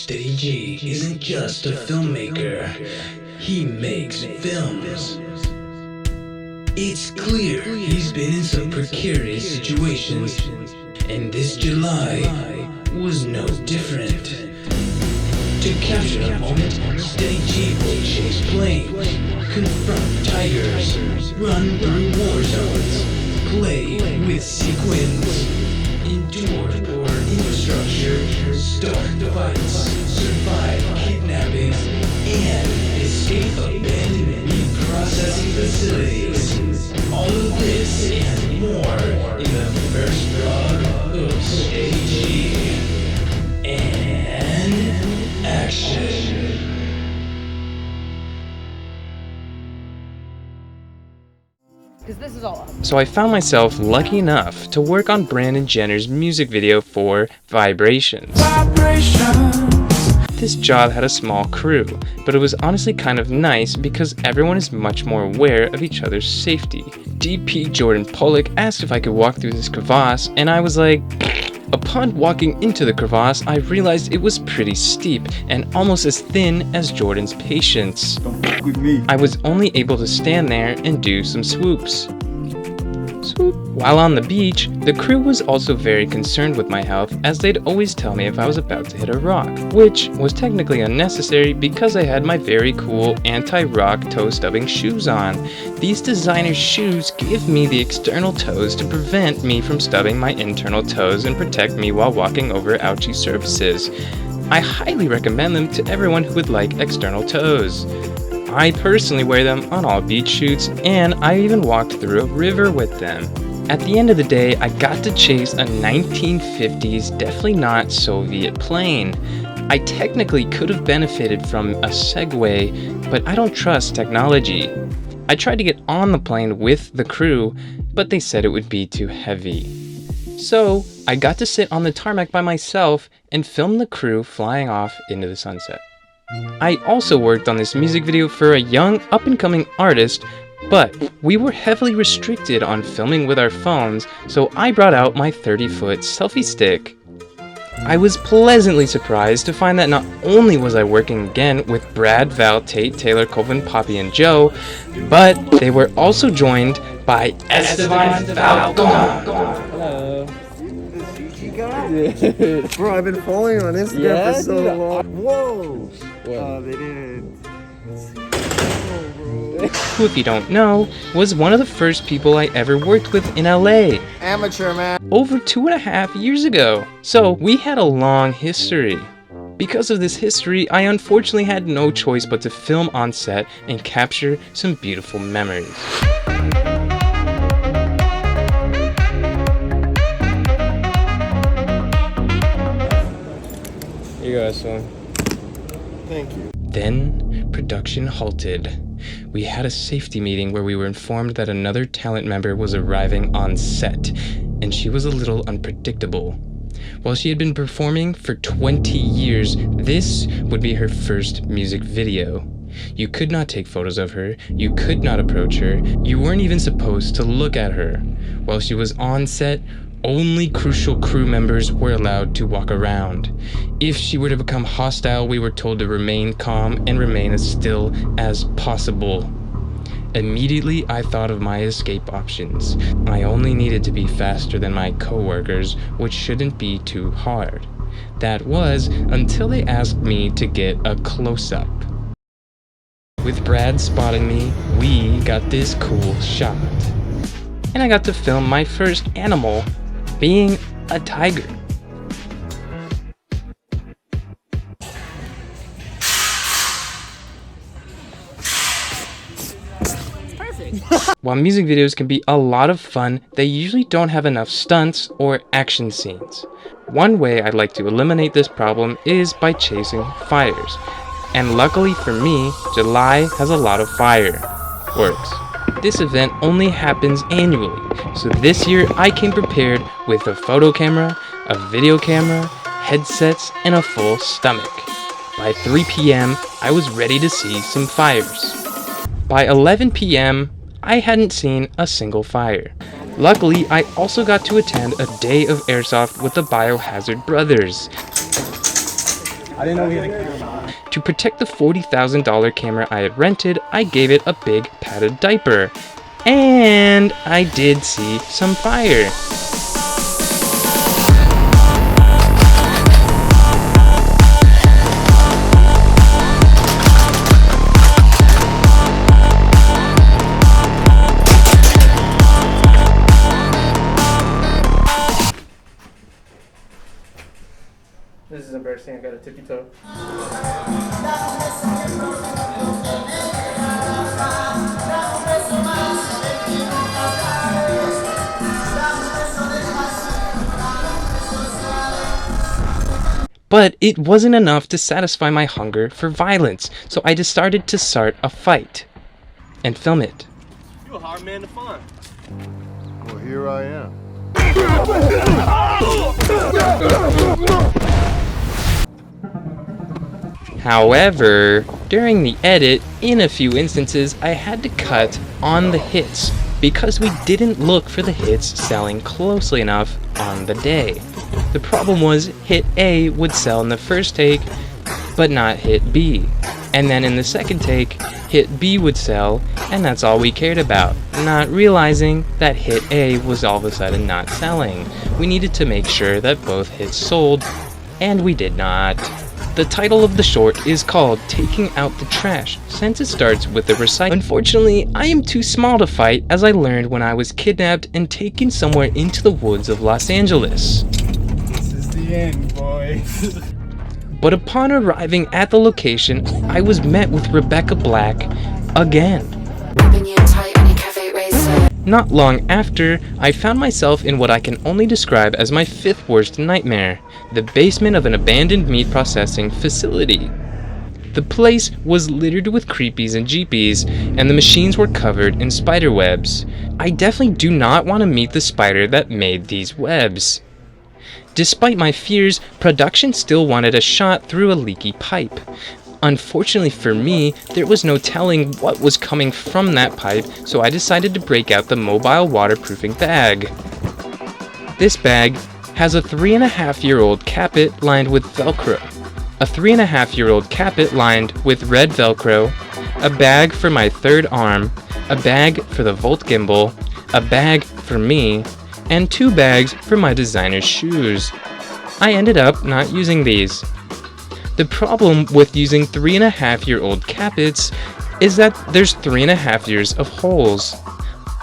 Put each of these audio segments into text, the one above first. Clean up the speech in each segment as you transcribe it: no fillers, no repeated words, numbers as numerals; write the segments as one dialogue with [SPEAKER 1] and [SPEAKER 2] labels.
[SPEAKER 1] Steadi.g isn't just a filmmaker, he makes films. It's clear he's been in some precarious situations, and this July was no different. To capture the moment, Steadi.g will chase planes, confront tigers, run through war zones, play with sequins, endure poor infrastructure, start fights, survive kidnappings, and escape abandoned meat processing facilities. All of this and more in the first vlog of Steadi.g. And action.
[SPEAKER 2] This is all.
[SPEAKER 3] So I found myself lucky enough to work on Brandon Jenner's music video for Vibrations. This job had a small crew, but it was honestly kind of nice because everyone is much more aware of each other's safety. DP Jordan Pollock asked if I could walk through this crevasse, and I was like, upon walking into the crevasse, I realized it was pretty steep and almost as thin as Jordan's patience.
[SPEAKER 4] Don't fuck with me.
[SPEAKER 3] I was only able to stand there and do some swoops. Swoop. While on the beach, the crew was also very concerned with my health, as they'd always tell me if I was about to hit a rock, which was technically unnecessary because I had my very cool anti-rock toe stubbing shoes on. These designer shoes give me the external toes to prevent me from stubbing my internal toes and protect me while walking over ouchy surfaces. I highly recommend them to everyone who would like external toes. I personally wear them on all beach shoots, and I even walked through a river with them. At the end of the day, I got to chase a 1950s, definitely not Soviet plane. I technically could have benefited from a Segway, but I don't trust technology. I tried to get on the plane with the crew, but they said it would be too heavy. So I got to sit on the tarmac by myself and film the crew flying off into the sunset. I also worked on this music video for a young up-and-coming artist, but we were heavily restricted on filming with our phones, so I brought out my 30-foot selfie stick. I was pleasantly surprised to find that not only was I working again with Brad, Val, Tate, Taylor, Colvin, Poppy, and Joe, but they were also joined by Esteban Falcon.
[SPEAKER 4] Hello. Bro, I've been following on Instagram for so long. Whoa! Oh, they didn't.
[SPEAKER 3] Who, if you don't know, was one of the first people I ever worked with in LA.
[SPEAKER 4] Amateur, man.
[SPEAKER 3] Over 2.5 years ago. So we had a long history. Because of this history, I unfortunately had no choice but to film on set and capture some beautiful memories. Here you go, son.
[SPEAKER 4] Thank you.
[SPEAKER 3] Then, production halted. We had a safety meeting where we were informed that another talent member was arriving on set, and she was a little unpredictable. While she had been performing for 20 years, this would be her first music video. You could not take photos of her, you could not approach her, you weren't even supposed to look at her. While she was on set, only crucial crew members were allowed to walk around. If she were to become hostile, we were told to remain calm and remain as still as possible. Immediately, I thought of my escape options. I only needed to be faster than my coworkers, which shouldn't be too hard. That was until they asked me to get a close-up. With Brad spotting me, we got this cool shot. And I got to film my first animal, being a tiger. While music videos can be a lot of fun, they usually don't have enough stunts or action scenes. One way I'd like to eliminate this problem is by chasing fires. And luckily for me, July has a lot of fireworks. This event only happens annually, so this year I came prepared with a photo camera, a video camera, headsets, and a full stomach. By 3 p.m., I was ready to see some fires. By 11 p.m., I hadn't seen a single fire. Luckily, I also got to attend a day of airsoft with the Biohazard brothers.
[SPEAKER 5] I didn't know we had a camera.
[SPEAKER 3] To protect the $40,000 camera I had rented, I gave it a big padded diaper. And I did see some fire.
[SPEAKER 5] This is embarrassing. I got a tippy toe.
[SPEAKER 3] But it wasn't enough to satisfy my hunger for violence, so I decided to start a fight and film it.
[SPEAKER 5] You a hard man to find.
[SPEAKER 4] Well, here I am.
[SPEAKER 3] However, during the edit, in a few instances, I had to cut on the hits because we didn't look for the hits selling closely enough on the day. The problem was hit A would sell in the first take, but not hit B. And then in the second take, hit B would sell, and that's all we cared about, not realizing that hit A was all of a sudden not selling. We needed to make sure that both hits sold, and we did not. The title of the short is called Taking Out the Trash, since it starts with the recycle. Unfortunately, I am too small to fight, as I learned when I was kidnapped and taken somewhere into the woods of Los Angeles.
[SPEAKER 5] This is the end, boys.
[SPEAKER 3] But upon arriving at the location, I was met with Rebecca Black again. Not long after, I found myself in what I can only describe as my 5th worst nightmare, the basement of an abandoned meat processing facility. The place was littered with creepies and jeepies, and the machines were covered in spider webs. I definitely do not want to meet the spider that made these webs. Despite my fears, production still wanted a shot through a leaky pipe. Unfortunately for me, there was no telling what was coming from that pipe, so I decided to break out the mobile waterproofing bag. This bag has a 3.5-year-old Capit lined with Velcro, a 3.5-year-old Capit lined with red Velcro, a bag for my third arm, a bag for the Volt gimbal, a bag for me, and 2 bags for my designer's shoes. I ended up not using these. The problem with using 3.5-year-old Capits is that there's 3.5 years of holes.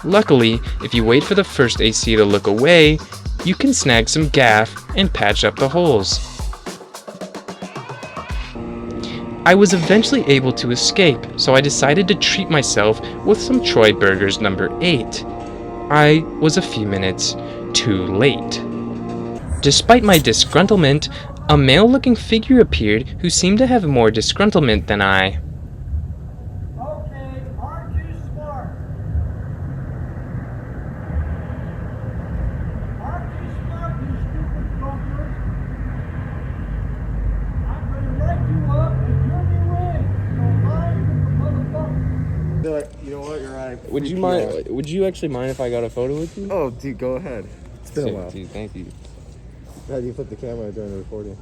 [SPEAKER 3] Luckily, if you wait for the first AC to look away, you can snag some gaff and patch up the holes. I was eventually able to escape, so I decided to treat myself with some Troy Burgers number 8. I was a few minutes too late. Despite my disgruntlement, a male-looking figure appeared who seemed to have more disgruntlement than I.
[SPEAKER 6] Okay, aren't you smart? Aren't you smart, you stupid bumpers? I'm gonna write you up and turn you in. So line with the motherfucker.
[SPEAKER 4] They're like, you know what? You're right.
[SPEAKER 3] Would you mind? Would you actually mind if I got a photo with you?
[SPEAKER 4] Oh, dude, go ahead. It's been a while.
[SPEAKER 3] Dude, thank you.
[SPEAKER 4] How do you flip the camera during the recording?